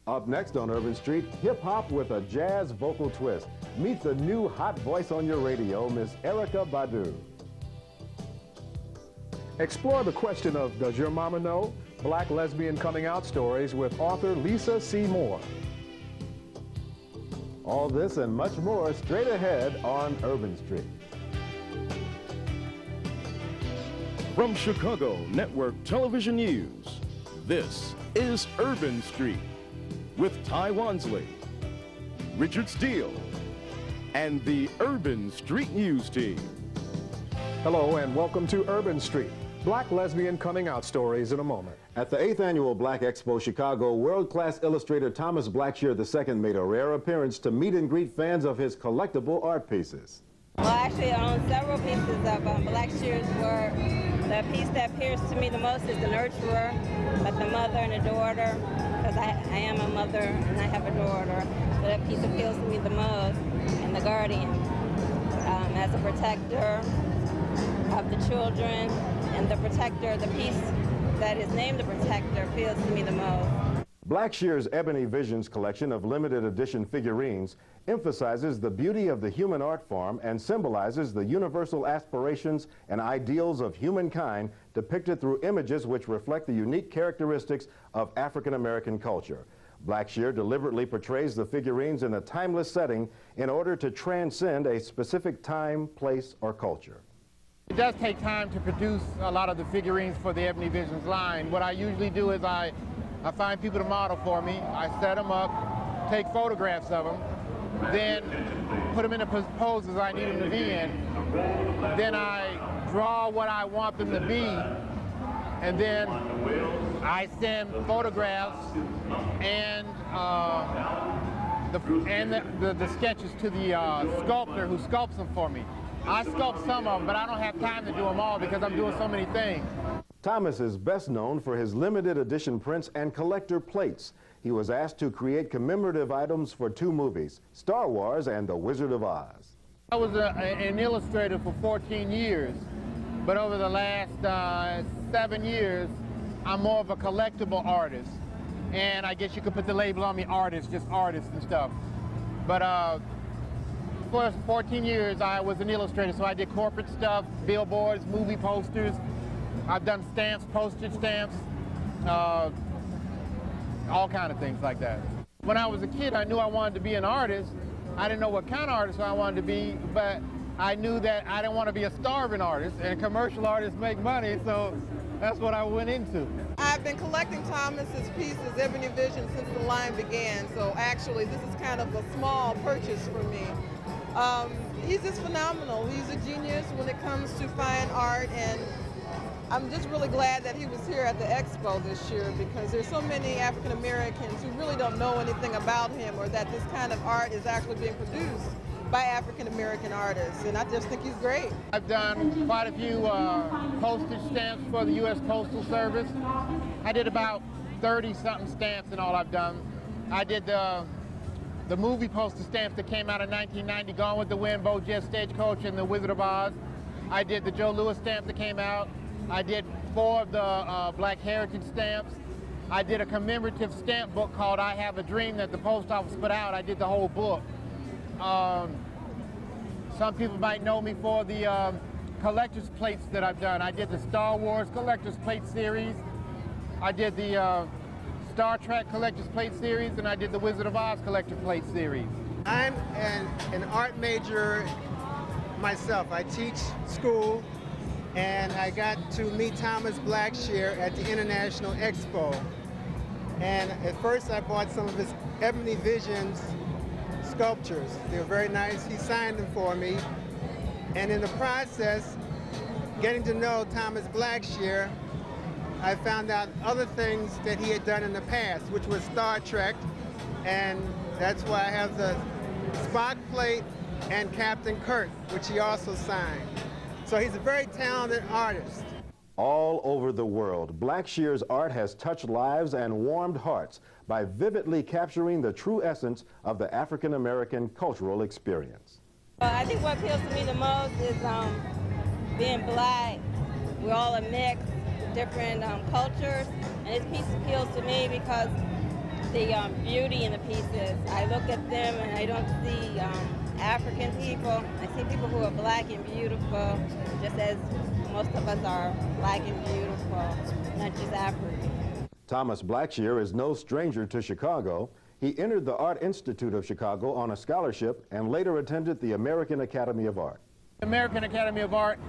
Up next on Urban Street, hip-hop with a jazz vocal twist. Meet the new hot voice on your radio, Miss Erykah Badu. Explore the question of, does your mama know? Black lesbian coming out stories with author Lisa C. Moore. All this and much more straight ahead on Urban Street. From Chicago Network Television News, this is Urban Street with Ty Wansley, Richard Steele, and the Urban Street News team. Hello and welcome to Urban Street. Black lesbian coming out stories in a moment. At the 8th Annual Black Expo Chicago, world-class illustrator Thomas Blackshear II made a rare appearance to meet and greet fans of his collectible art pieces. Well, actually, I own several pieces of Blackshear's work. The piece that appeals to me the most is the nurturer, but the mother and the daughter, because I am a mother and I have a daughter. So that piece appeals to me the most, and the guardian, as a protector of the children, and the protector, the piece that is named the protector, appeals to me the most. Blackshear's Ebony Visions collection of limited edition figurines emphasizes the beauty of the human art form and symbolizes the universal aspirations and ideals of humankind depicted through images which reflect the unique characteristics of African American culture. Blackshear deliberately portrays the figurines in a timeless setting in order to transcend a specific time, place, or culture. It does take time to produce a lot of the figurines for the Ebony Visions line. What I usually do is I find people to model for me, I set them up, take photographs of them, then put them in the poses I need them to be in. Then I draw what I want them to be, and then I send photographs and the sketches to the sculptor who sculpts them for me. I sculpt some of them, but I don't have time to do them all because I'm doing so many things. Thomas is best known for his limited edition prints and collector plates. He was asked to create commemorative items for two movies, Star Wars and The Wizard of Oz. I was an illustrator for 14 years, but over the last 7 years, I'm more of a collectible artist. And I guess you could put the label on me, artist, just artist and stuff. But for 14 years, I was an illustrator, so I did corporate stuff, billboards, movie posters. I've done stamps, postage stamps, all kind of things like that. When I was a kid, I knew I wanted to be an artist. I didn't know what kind of artist I wanted to be, but I knew that I didn't want to be a starving artist, and commercial artists make money, so that's what I went into. I've been collecting Thomas's pieces, Ebony Vision, since the line began, so actually this is kind of a small purchase for me. He's just phenomenal. He's a genius when it comes to fine art, and I'm just really glad that he was here at the expo this year because there's so many African Americans who really don't know anything about him or that this kind of art is actually being produced by African American artists, and I just think he's great. I've done quite a few postage stamps for the U.S. Postal Service. I did about 30-something stamps in all I've done. I did the movie postage stamps that came out in 1990, Gone with the Wind, Bo Jet, Stagecoach, and The Wizard of Oz. I did the Joe Louis stamp that came out. I did 4 of the Black Heritage stamps. I did a commemorative stamp book called I Have a Dream that the post office put out. I did the whole book. Some people might know me for the collector's plates that I've done. I did the Star Wars collector's plate series. I did the Star Trek collector's plate series, and I did the Wizard of Oz collector plate series. I'm an art major myself. I teach school, and I got to meet Thomas Blackshear at the International Expo. And at first I bought some of his Ebony Visions sculptures. They were very nice. He signed them for me. And in the process, getting to know Thomas Blackshear, I found out other things that he had done in the past, which was Star Trek, and that's why I have the Spock plate and Captain Kirk, which he also signed. So he's a very talented artist. All over the world, Blackshear's art has touched lives and warmed hearts by vividly capturing the true essence of the African American cultural experience. I think what appeals to me the most is being black. We're all a mix of different cultures, and this piece appeals to me because see beauty in the pieces. I look at them and I don't see African people. I see people who are black and beautiful, just as most of us are black and beautiful, not just African. Thomas Blackshear is no stranger to Chicago. He entered the Art Institute of Chicago on a scholarship and later attended the American Academy of Art. The American Academy of Art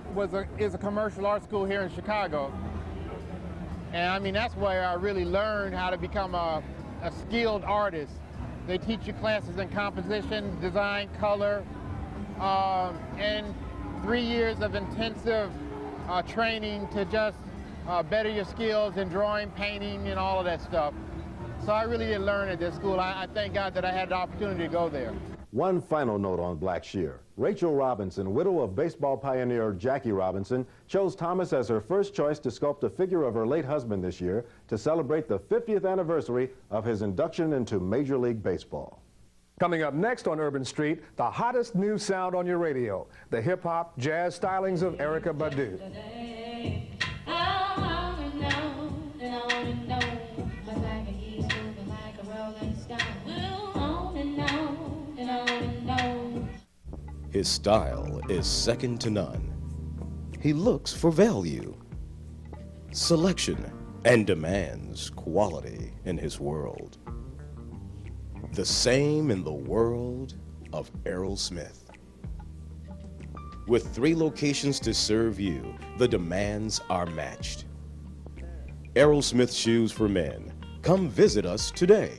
is a commercial art school here in Chicago. And I mean, that's where I really learned how to become a skilled artist. They teach you classes in composition, design, color, and 3 years of intensive training to just better your skills in drawing, painting, and all of that stuff. So I really did learn at this school. I thank God that I had the opportunity to go there. One final note on Blackshear. Rachel Robinson, widow of baseball pioneer Jackie Robinson, chose Thomas as her first choice to sculpt a figure of her late husband this year to celebrate the 50th anniversary of his induction into Major League Baseball. Coming up next on Urban Street, the hottest new sound on your radio, the hip-hop jazz stylings of Erykah Badu. His style is second to none. He looks for value, selection, and demands quality in his world. The same in the world of Errol Smith. With 3 locations to serve you, the demands are matched. Errol Smith Shoes for Men. Come visit us today.